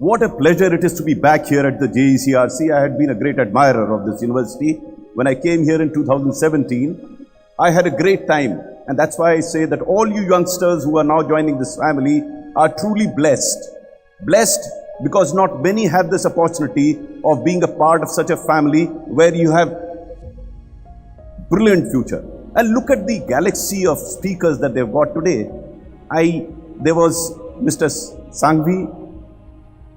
What a pleasure it is to be back here at the Jecrc. I had been a great admirer of this university. When I came here in 2017, I had a great time. And that's why I say that all you youngsters who are now joining this family are truly blessed. Blessed because not many have this opportunity of being a part of such a family where you have brilliant future. And look at the galaxy of speakers that they've got today. There was Mr. Sangvi,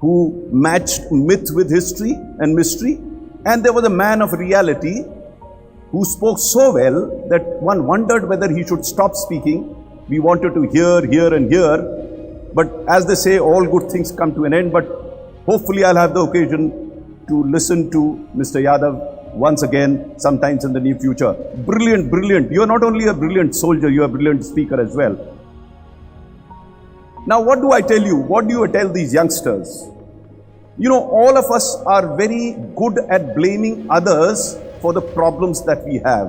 who matched myth with history and mystery. And there was a man of reality who spoke so well that one wondered whether he should stop speaking. We wanted to hear and hear. But as they say, all good things come to an end. But hopefully I'll have the occasion to listen to Mr. Yadav once again, sometimes in the near future. Brilliant, brilliant. You're not only a brilliant soldier, you're a brilliant speaker as well. Now, what do I tell you? What do you tell these youngsters? You know, all of us are very good at blaming others for the problems that we have.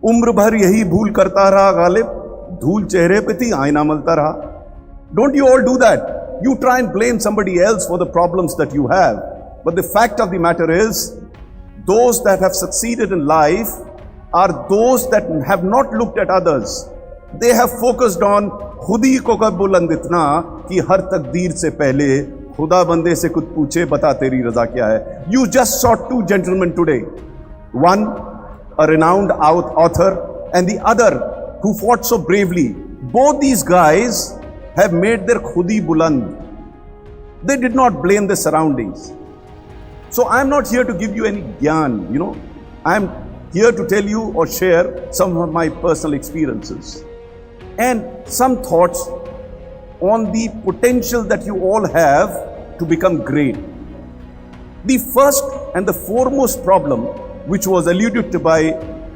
Umr bhar yahi bhool karta raha ghalib, dhool chehre pe thi aina malta raha. Don't you all do that? You try and blame somebody else for the problems that you have. But the fact of the matter is, those that have succeeded in life are those that have not looked at others. They have focused on खुद ही को कब बुलंद इतना कि हर तकदीर से पहले खुदा बंदे से कुछ पूछे बता तेरी रजा क्या है. You just saw two gentlemen today. One, a renowned author, and the other who fought so bravely. Both these guys have made their khudi buland. They did not blame the surroundings. So I'm not here to give you any gyan, you know. I'm here to tell you or share some of my personal experiences and some thoughts on the potential that you all have to become great. The first and the foremost problem, which was alluded to by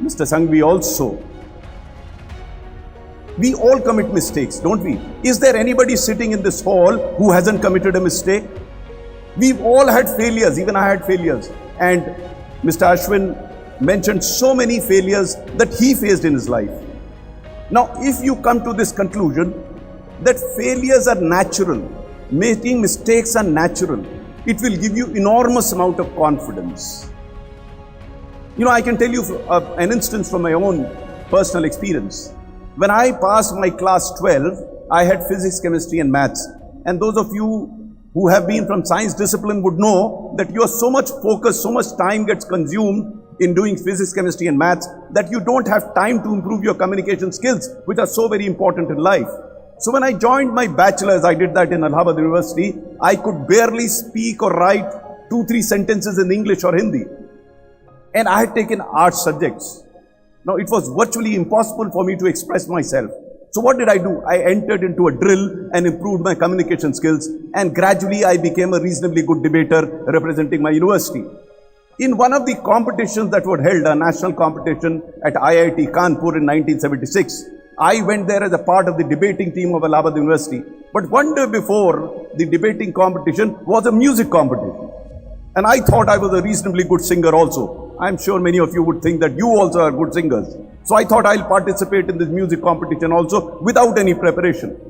Mr. Sangvi also, we all commit mistakes, don't we? Is there anybody sitting in this hall who hasn't committed a mistake? We've all had failures, even I had failures. And Mr. Ashwin mentioned so many failures that he faced in his life. Now, if you come to this conclusion that failures are natural, making mistakes are natural, it will give you enormous amount of confidence. You know, I can tell you an instance from my own personal experience. When I passed my class 12, I had physics, chemistry and maths. And those of you who have been from science discipline would know that you are so much focused, so much time gets consumed in doing physics, chemistry and maths that you don't have time to improve your communication skills, which are so very important in life. So when I joined my bachelor's, I did that in Allahabad University, I could barely speak or write 2-3 sentences in English or Hindi. And I had taken art subjects. Now it was virtually impossible for me to express myself. So what did I do? I entered into a drill and improved my communication skills, and gradually I became a reasonably good debater representing my university. In one of the competitions that were held, a national competition at IIT Kanpur in 1976, I went there as a part of the debating team of Allahabad University. But one day before the debating competition was a music competition. And I thought I was a reasonably good singer also. I'm sure many of you would think that you also are good singers. So I thought I'll participate in this music competition also without any preparation.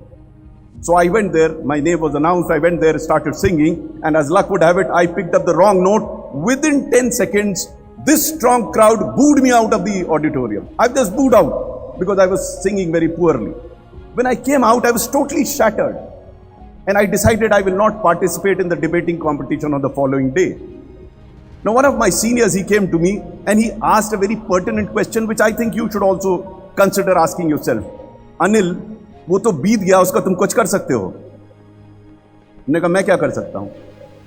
So I went there, my name was announced, I went there, started singing, and as luck would have it, I picked up the wrong note. Within 10 seconds, this strong crowd booed me out of the auditorium. I just booed out because I was singing very poorly. When I came out, I was totally shattered. And I decided I will not participate in the debating competition on the following day. Now, one of my seniors, he came to me and he asked a very pertinent question, which I think you should also consider asking yourself. Anil, वो तो बीत गया, उसका तुम कुछ कर सकते हो? मैंने कहा मैं क्या कर सकता हूं?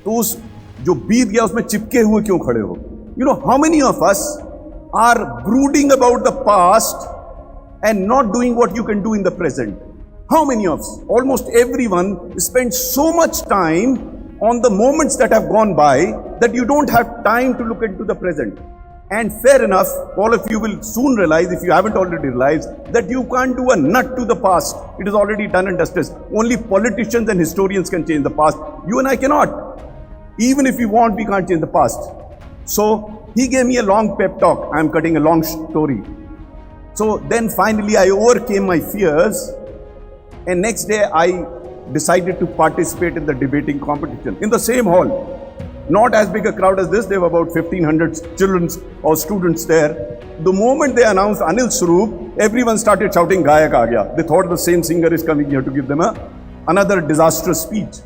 तो उस जो बीत गया उसमें चिपके हुए क्यों खड़े हो? You know, how many of us are brooding about the past and not doing what you can do in the present? How many of us? Almost everyone spends so much time on the moments that have gone by that you don't have time to look into the present. And fair enough, all of you will soon realize, if you haven't already realized, that you can't do a nut to the past. It is already done and dusted. Only politicians and historians can change the past. You and I cannot. Even if we want, we can't change the past. So he gave me a long pep talk. I'm cutting a long story. So then finally I overcame my fears, and next day I decided to participate in the debating competition in the same hall. Not as big a crowd as this, there were about 1500 children or students there. The moment they announced Anil Swarup, everyone started shouting, Gayak aa gaya. They thought the same singer is coming here to give them another disastrous speech.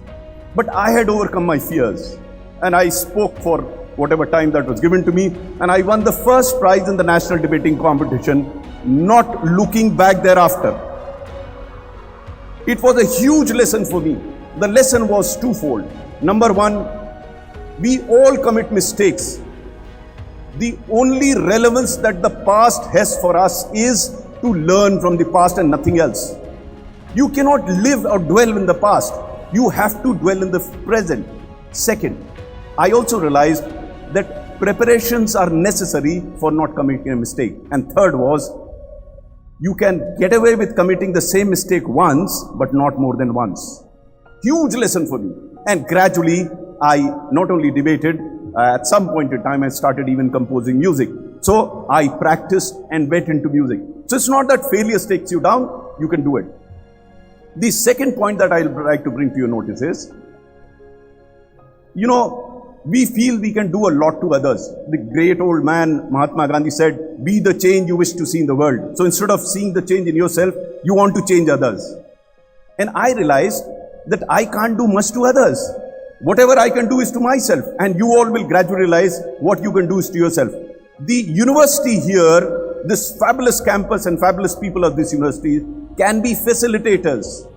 But I had overcome my fears and I spoke for whatever time that was given to me, and I won the first prize in the national debating competition, not looking back thereafter. It was a huge lesson for me. The lesson was twofold. Number one, we all commit mistakes. The only relevance that the past has for us is to learn from the past and nothing else. You cannot live or dwell in the past. You have to dwell in the present. Second, I also realized that preparations are necessary for not committing a mistake. And third was, you can get away with committing the same mistake once, but not more than once. Huge lesson for me. And gradually, I not only debated, at some point in time, I started even composing music. So I practiced and went into music. So it's not that failure takes you down, you can do it. The second point that I'd like to bring to your notice is, we feel we can do a lot to others. The great old man, Mahatma Gandhi, said, be the change you wish to see in the world. So instead of seeing the change in yourself, you want to change others. And I realized that I can't do much to others. Whatever I can do is to myself. And you all will gradually realize what you can do is to yourself. The university here, this fabulous campus and fabulous people of this university can be facilitators.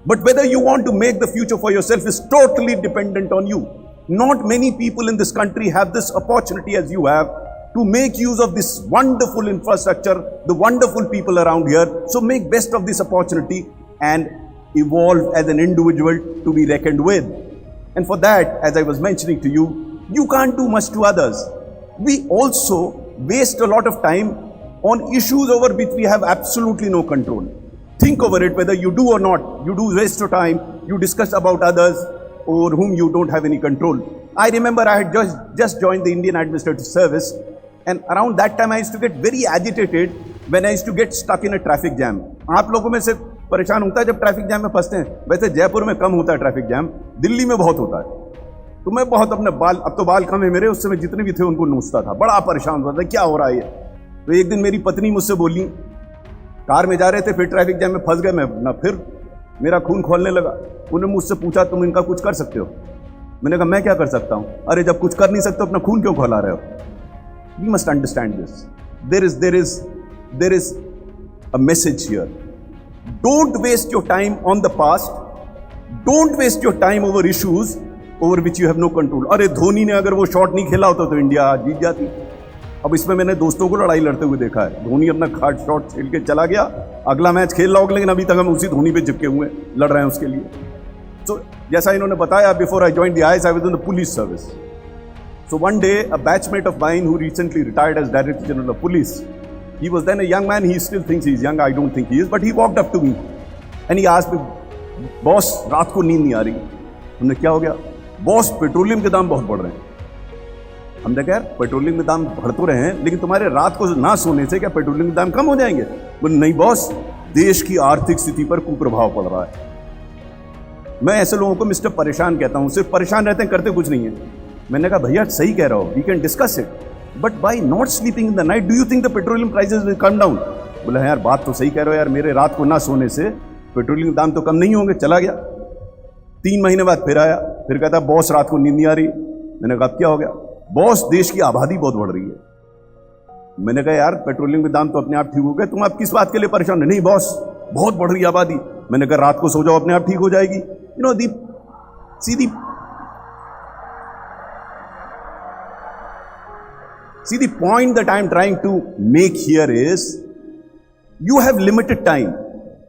But whether you want to make the future for yourself is totally dependent on you. Not many people in this country have this opportunity as you have to make use of this wonderful infrastructure, the wonderful people around here. So make best of this opportunity and evolve as an individual to be reckoned with. And for that, as I was mentioning to you, you can't do much to others. We also waste a lot of time on issues over which we have absolutely no control. Think over it, whether you do or not. You do waste your time, you discuss about others over whom you don't have any control. I remember I had just joined the Indian Administrative Service, and around that time I used to get very agitated when I used to get stuck in a traffic jam. आप लोगों में से परेशान होता है जब traffic jam में फंसते हैं? वैसे जयपुर में कम होता है ट्रैफिक जैम, दिल्ली में बहुत होता है। तो मैं बहुत अपने बाल, अब तो बाल कम है मेरे, उस समय जितने भी थे उनको नोचता था, बड़ा परेशान होता था, क्या हो रहा है ये। तो एक दिन मेरी पत्नी मुझसे बोली, कार में जा रहे थे, फिर ट्रैफिक जैम में फंस गए, मैं ना फिर मेरा खून खोलने लगा। उन्होंने मुझसे पूछा, तुम इनका कुछ कर सकते हो? मैंने कहा, मैं क्या कर सकता हूँ? अरे जब कुछ कर नहीं सकते अपना खून क्यों खोला रहे हो? We must understand this. There is a message here. Don't waste your time on the past. Don't waste your time over issues over which you have no control. अरे धोनी ने अगर वो शॉट नहीं खेला होता तो इंडिया आज जीत जाती। अब इसमें मैंने दोस्तों को लड़ाई लड़ते हुए देखा है। धोनी अपना खाट शॉट खेल के चला गया, अगला मैच खेल रहा होगा, लेकिन अभी तक हम उसी धोनी पे चिपके हुए लड़ रहे हैं उसके लिए। So जैसा इन्होंने बताया, before I joined the IS, I was in the police service. So one day, a batchmate of mine who recently retired as Director General of Police, he was then a young man. He still thinks he's young. I don't think he is, but he walked up to me and he asked me, "Boss, रात को नींद नहीं आ रही." हमने क्या हो गया? Boss, petroleum के दाम बहुत बढ़ रहे हैं। हमने कहा, यार पेट्रोलियम के दाम बढ़ तो रहे हैं, लेकिन तुम्हारे रात को ना सोने से क्या पेट्रोलियम के दाम कम हो जाएंगे? बोले, नहीं बॉस, देश की आर्थिक स्थिति पर कुप्रभाव पड़ रहा है। मैं ऐसे लोगों को मिस्टर परेशान कहता हूँ, सिर्फ परेशान रहते हैं, करते कुछ नहीं है। मैंने कहा, भैया सही कह रहा हो, we can discuss it, but by not sleeping in the night do you think the petroleum prices will come down? बोला, यार बात तो सही कह रहे हो यार, मेरे रात को ना सोने से पेट्रोलियम दाम तो कम नहीं होंगे। चला गया, 3 महीने बाद फिर आया, फिर कहता बॉस रात को नींद नहीं आ रही। मैंने कहा, क्या हो गया? बॉस, देश की आबादी बहुत बढ़ रही है। मैंने कहा, यार पेट्रोलियम के दाम तो अपने आप ठीक हो गए, तुम आप किस बात के लिए परेशान है? नहीं बॉस, बहुत बढ़ रही है आबादी। मैंने कहा, रात को सो जाओ, अपने आप ठीक हो जाएगी। You know the See, the point that I am trying to make here is, you have limited time.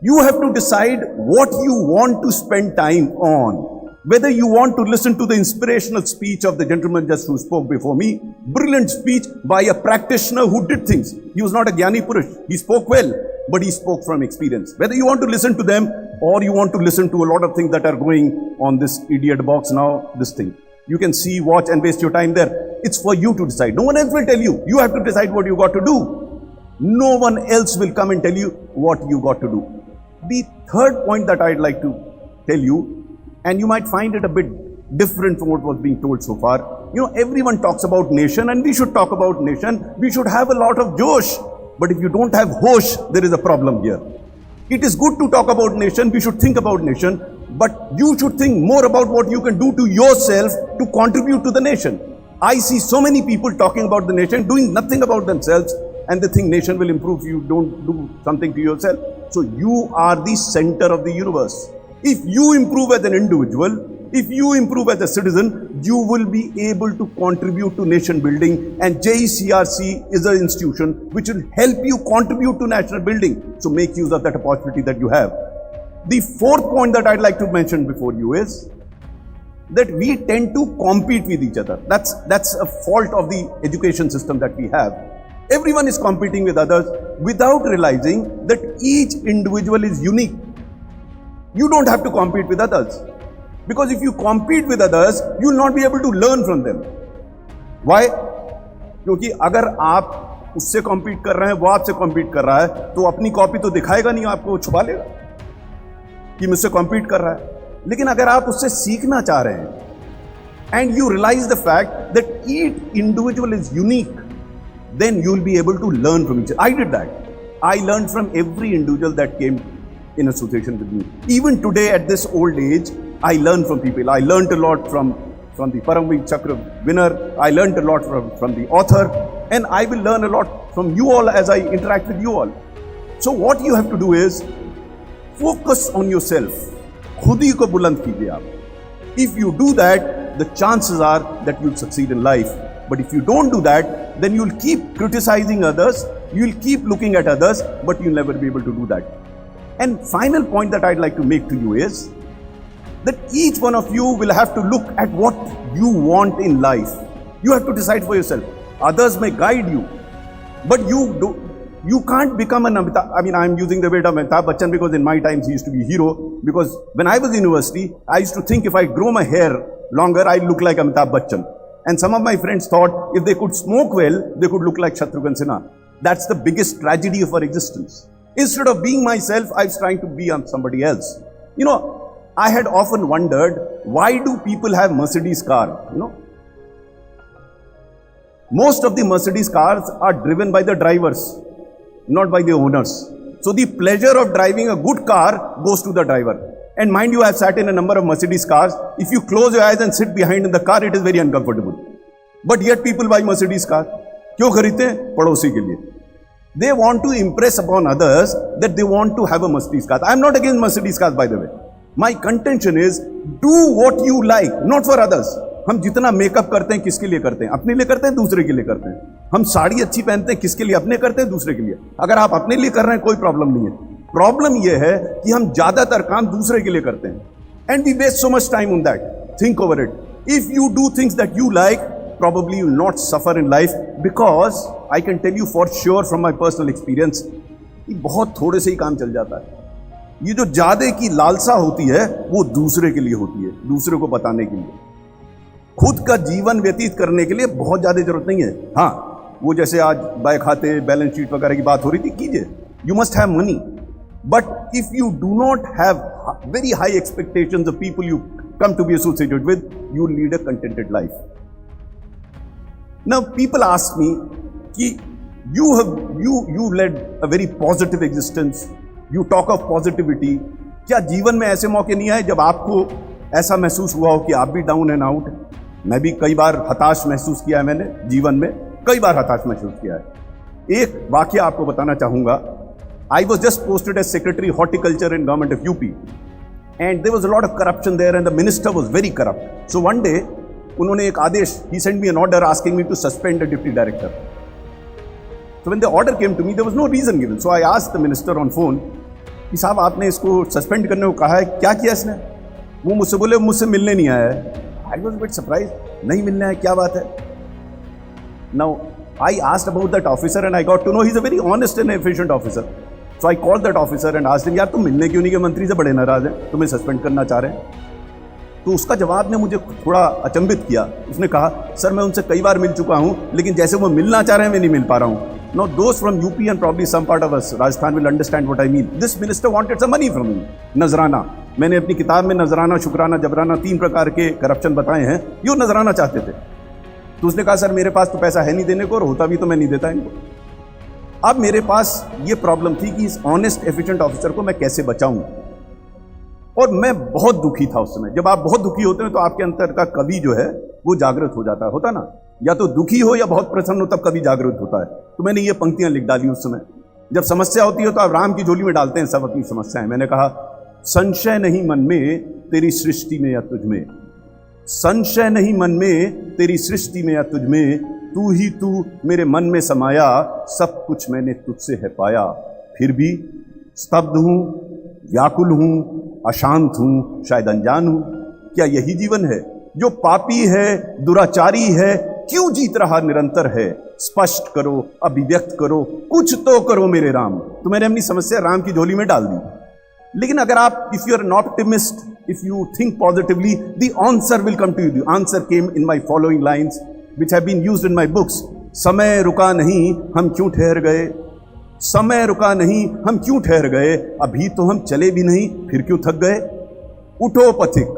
You have to decide what you want to spend time on. Whether you want to listen to the inspirational speech of the gentleman just who spoke before me, brilliant speech by a practitioner who did things. He was not a Gyani Purush. He spoke well, but he spoke from experience. Whether you want to listen to them or you want to listen to a lot of things that are going on this idiot box now, this thing. You can see, watch and waste your time there. It's for you to decide. No one else will tell you. You have to decide what you got to do. No one else will come and tell you what you got to do. The third point that I'd like to tell you, and you might find it a bit different from what was being told so far. You know, everyone talks about nation, and we should talk about nation. We should have a lot of josh. But if you don't have hosh, there is a problem here. It is good to talk about nation. We should think about nation. But you should think more about what you can do to yourself to contribute to the nation. I see so many people talking about the nation, doing nothing about themselves, and they think nation will improve if you don't do something to yourself. So you are the center of the universe. If you improve as an individual, if you improve as a citizen, you will be able to contribute to nation building, and Jecrc is an institution which will help you contribute to national building. So make use of that opportunity that you have. The fourth point that I'd like to mention before you is that we tend to compete with each other. That's a fault of the education system that we have. Everyone is competing with others without realizing that each individual is unique. You don't have to compete with others. Because if you compete with others, you will not be able to learn from them. Why? क्योंकि अगर आप उससे compete कर रहे हैं, वो आपसे compete कर रहा है, तो अपनी कॉपी तो दिखाएगा नहीं, आपको छुपा लेगा कि मुझसे compete कर रहा है. लेकिन अगर आप उससे सीखना चाह रहे हैं, and you realize the fact that each individual is unique, then you will be able to learn from each other. I did that. I learned from every individual that came in association with me. Even today at this old age, I learn from people. I learned a lot from the Jecrc winner. I learned a lot from the author. And I will learn a lot from you all as I interact with you all. So what you have to do is focus on yourself. खुद ही को बुलंद कीजिए आप. If you do that, the chances are that you'll succeed in life. But if you don't do that, then you'll keep criticizing others, you'll keep looking at others, but you'll never be able to do that. And final point that I'd like to make to you is that each one of you will have to look at what you want in life. You have to decide for yourself. Others may guide you, but you can't become an Amitabh. I mean, I'm using the word Amitabh Bachchan because in my times he used to be a hero. Because when I was in university, I used to think if I grow my hair longer, I look like Amitabh Bachchan. And some of my friends thought if they could smoke well, they could look like Shatrughan Sinha. That's the biggest tragedy of our existence. Instead of being myself, I was trying to be somebody else. You know, I had often wondered, why do people have Mercedes car? You know, most of the Mercedes cars are driven by the drivers, not by the owners. So the pleasure of driving a good car goes to the driver. And mind you, I have sat in a number of Mercedes cars. If you close your eyes and sit behind in the car, it is very uncomfortable. But yet people buy Mercedes car. क्यों खरीदते हैं? पड़ोसी के लिए. They want to impress upon others that they want to have a Mercedes car. I am not against Mercedes cars, by the way. My contention is, do what you like, not for others. हम जितना makeup करते हैं किसके लिए करते हैं? अपने लिए करते हैं, दूसरे के लिए करते हैं. हम साड़ी अच्छी पहनते हैं किसके लिए? अपने करते हैं, दूसरे के लिए. अगर आप अपने लिए कर रहे हैं कोई प्रॉब्लम नहीं है. प्रॉब्लम यह है कि हम ज्यादातर काम दूसरे के लिए करते हैं. And we waste so much time on that. Think over it. If you do things that you like, probably you will not suffer in life, because I can tell you for sure from my personal experience, ये बहुत थोड़े से ही काम चल जाता है. ये जो ज्यादा की लालसा होती है वो दूसरे के लिए होती है, दूसरे को बताने के लिए. खुद का जीवन व्यतीत करने के लिए बहुत ज्यादा जरूरत नहीं है. हाँ, वो जैसे आज बाय खाते बैलेंस शीट वगैरह की बात हो रही थी, कीजिए. You must have money, but if you do not have very high expectations of people you come to be associated with, you lead a contented life. Now people ask me कि you led a very positive existence, you talk of positivity. क्या जीवन में ऐसे मौके नहीं आए जब आपको ऐसा महसूस हुआ हो कि आप भी डाउन एंड आउट? मैं भी कई बार हताश महसूस किया है, मैंने जीवन में कई बार हताश महसूस किया है. एक वाकया आपको बताना चाहूँगा. I was just posted as Secretary Horticulture in government of UP, and there was a lot of corruption there, and the minister was very corrupt. So one day उन्होंने एक आदेश, he sent me an order asking me to suspend the deputy director. So when the order came to me, there was no reason given. So I asked the minister on phone कि साहब आपने इसको suspend करने को कहा है, क्या किया इसने? वो मुझसे बोले मुझसे मिलने नहीं आया है. I was a bit surprised. नहीं मिलना है, क्या बात है? Now I asked about that officer and I got to know he's a very honest and efficient officer. So I called that officer and asked him, यार तुम मिलने क्यों नहीं गए? मंत्री से बड़े नाराज हैं, तुम्हें सस्पेंड करना चाह रहे हैं. तो उसका जवाब ने मुझे थोड़ा अचंभित किया. उसने कहा, सर मैं उनसे कई बार मिल चुका हूं, लेकिन जैसे वो मिलना चाह रहे हैं मैं नहीं मिल पा रहा हूं. Now those from UP and probably some part of us, Rajasthan, will understand what I mean. This minister wanted some money from me, Nazrana. मैंने अपनी किताब में नजराना, शुक्राना, जबराना 3 प्रकार के करप्शन बताए हैं। ये नजराना चाहते थे, तो उसने कहा सर मेरे पास तो पैसा है नहीं देने को, और होता भी तो मैं नहीं देता इनको। अब मेरे पास ये प्रॉब्लम थी कि इस ऑनेस्ट एफिशिएंट ऑफिसर को मैं कैसे बचाऊं, और मैं बहुत दुखी था उस समय। जब आप बहुत दुखी होते हैं तो आपके अंतर का कवि जो है वो जागृत हो जाता है, होता ना, या तो दुखी हो या बहुत प्रसन्न हो तब कभी जागृत होता है। तो मैंने ये पंक्तियां लिख डाली उस समय। जब समस्या होती है तो आप राम की झोली में डालते हैं सब अपनी समस्याएं। मैंने कहा संशय नहीं मन में तेरी सृष्टि में या तुझ में, संशय नहीं मन में तेरी सृष्टि में या तुझ में, तू ही तू मेरे मन में समाया, सब कुछ मैंने तुझसे है पाया। फिर भी स्तब्ध हूं, व्याकुल हूं, अशांत हूं, शायद अनजान हूं। क्या यही जीवन है? जो पापी है, दुराचारी है, क्यों जीत रहा निरंतर है? स्पष्ट करो, अभिव्यक्त करो, कुछ तो करो मेरे राम। तो मैंने अपनी समस्या राम की झोली में डाल दी। लेकिन अगर आप, if you are an optimist, if you think positively, the answer will come to you. The answer came in my following lines which have been used in my books. समय रुका नहीं, हम क्यों ठहर गए? समय रुका नहीं, हम क्यों ठहर गए? अभी तो हम चले भी नहीं, फिर क्यों थक गए? उठो पथिक,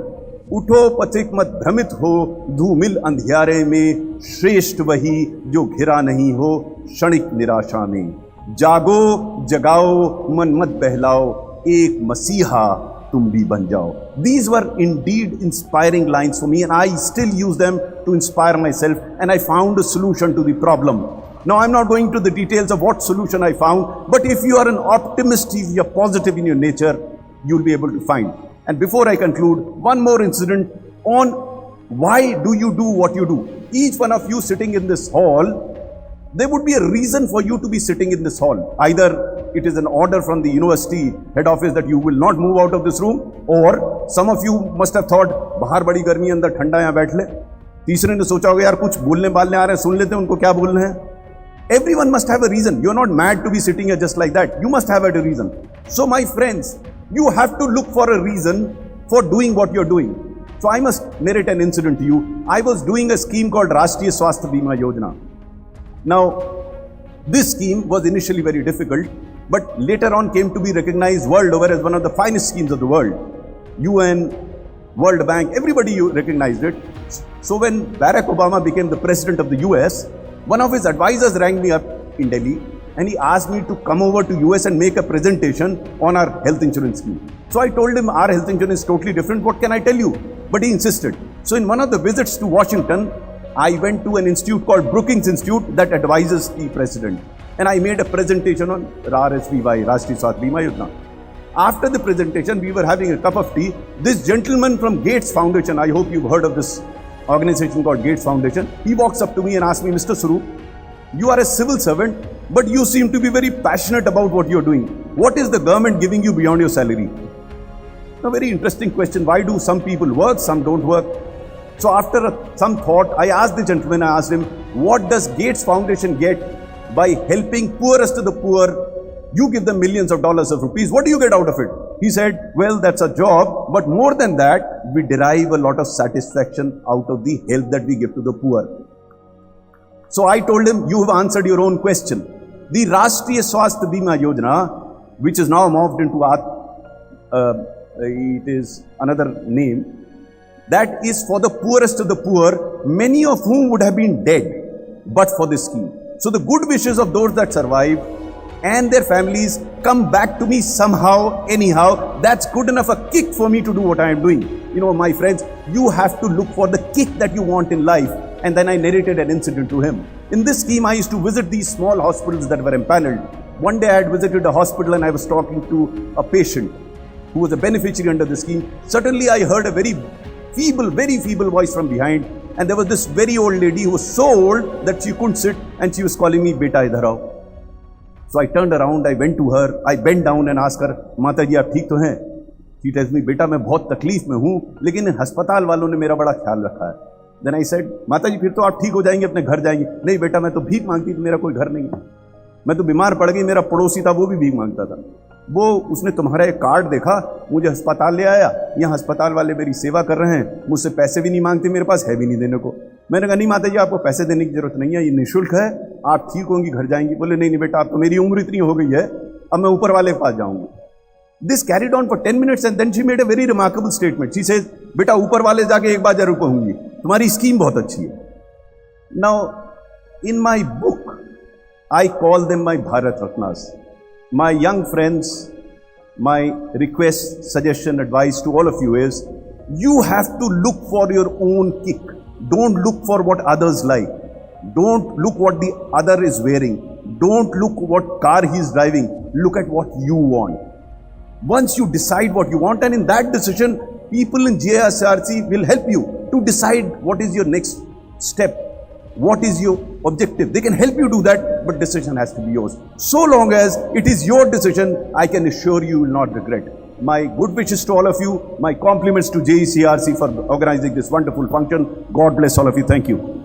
उठो पथिक, मत भ्रमित हो, धूमिल अंधियारे में, श्रेष्ठ वही जो घिरा नहीं हो क्षणिक निराशा में। जागो जगाओ, मन मत बहलाओ, एक मसीहा तुम भी बन जाओ। These were indeed inspiring lines for me, and I still use them to inspire myself, and I found a solution to the problem. Now, I'm not going to the details of what solution I found, but if you are an optimist, if you are positive in your nature, you'll be able to find. And before I conclude, one more incident on why do you do what you do. Each one of you sitting in this hall, there would be a reason for you to be sitting in this hall. Either it is an order from the university head office that you will not move out of this room, or some of you must have thought, बाहर बड़ी गर्मी है, अंदर ठंडा, यहाँ बैठ ले। तीसरे ने सोचा होगा यार कुछ बोलने बालने आ रहे हैं, सुन लेते हैं उनको क्या बोलना है। Everyone must have a reason. You're not mad to be sitting here just like that. You must have a reason. So my friends, you have to look for a reason for doing what you're doing. So I must narrate an incident to you. I was doing a scheme called Rashtriya Swasthya Bima Yojana. Now, this scheme was initially very difficult, but later on came to be recognized world over as one of the finest schemes of the world. UN, World Bank, everybody recognized it. So when Barack Obama became the president of the US, one of his advisors rang me up in Delhi and he asked me to come over to US and make a presentation on our health insurance scheme. So I told him our health insurance is totally different. What can I tell you? But he insisted. So in one of the visits to Washington, I went to an institute called Brookings Institute that advises the president. And I made a presentation on RSBY, Rashtriya Swasthya Bima Yojana. After the presentation, we were having a cup of tea. This gentleman from Gates Foundation, I hope you've heard of this organization called Gates Foundation, he walks up to me and asks me, Mr. Swarup, you are a civil servant, but you seem to be very passionate about what you're doing. What is the government giving you beyond your salary? A very interesting question. Why do some people work, some don't work? So after some thought, I asked the gentleman, I asked him, what does Gates Foundation get by helping poorest of the poor? You give them millions of dollars of rupees. What do you get out of it? He said, well, that's a job, but more than that, we derive a lot of satisfaction out of the help that we give to the poor. So I told him, you have answered your own question. The Rashtriya Swasthya Bima Yojana, which is now morphed into it is another name, that is for the poorest of the poor, many of whom would have been dead but for this scheme. So the good wishes of those that survived and their families come back to me somehow, anyhow. That's good enough a kick for me to do what I am doing. You know, my friends, you have to look for the kick that you want in life. And then I narrated an incident to him. In this scheme, I used to visit these small hospitals that were empaneled. One day I had visited a hospital and I was talking to a patient who was a beneficiary under the scheme. Suddenly I heard a very feeble voice from behind. And there was this very old lady who was so old that she couldn't sit and she was calling me, Beta idhar aao. So I turned around, I went to her, I bent down and asked her, माता जी आप ठीक तो हैं? She tells me, बेटा मैं बहुत तकलीफ में हूँ, लेकिन अस्पताल वालों ने मेरा बड़ा ख्याल रखा है. Then I said, माता जी फिर तो आप ठीक हो जाएंगे, अपने घर जाएंगे. नहीं बेटा मैं तो भीख मांगती थी, मेरा कोई घर नहीं है. मैं तो बीमार पड़ गई, मेरा पड़ोसी था वो भी भीख मांगता था. वो उसने तुम्हारा एक कार्ड देखा, मुझे अस्पताल ले आया, यहाँ अस्पताल वाले मेरी सेवा कर रहे हैं, मुझसे पैसे भी नहीं मांगते, मेरे पास है भी नहीं देने को. मैंने कहा नहीं माता जी आपको पैसे देने की जरूरत नहीं है, ये निःशुल्क है, आप ठीक होंगी, घर जाएंगी. बोले नहीं नहीं बेटा, आप तो मेरी उम्र इतनी हो गई है, अब मैं ऊपर वाले के पास जाऊंगी. This carried on for 10 minutes and then she made a very remarkable statement. She says, बेटा ऊपर वाले जाके एक बार जरूर कहूंगी, तुम्हारी स्कीम बहुत अच्छी है. Now, in my book, I call them my Bharat Ratnas. My young friends, my request, suggestion, advice to all of you is, you have to look for your own kick. Don't look for what others like. Don't look what the other is wearing. Don't look what car he is driving. Look at what you want. Once you decide what you want, and in that decision, people in Jecrc will help you to decide what is your next step, what is your objective. They can help you do that, but decision has to be yours. So long as it is your decision, I can assure you will not regret. My good wishes to all of you. My compliments to Jecrc for organizing this wonderful function. God bless all of you. Thank you.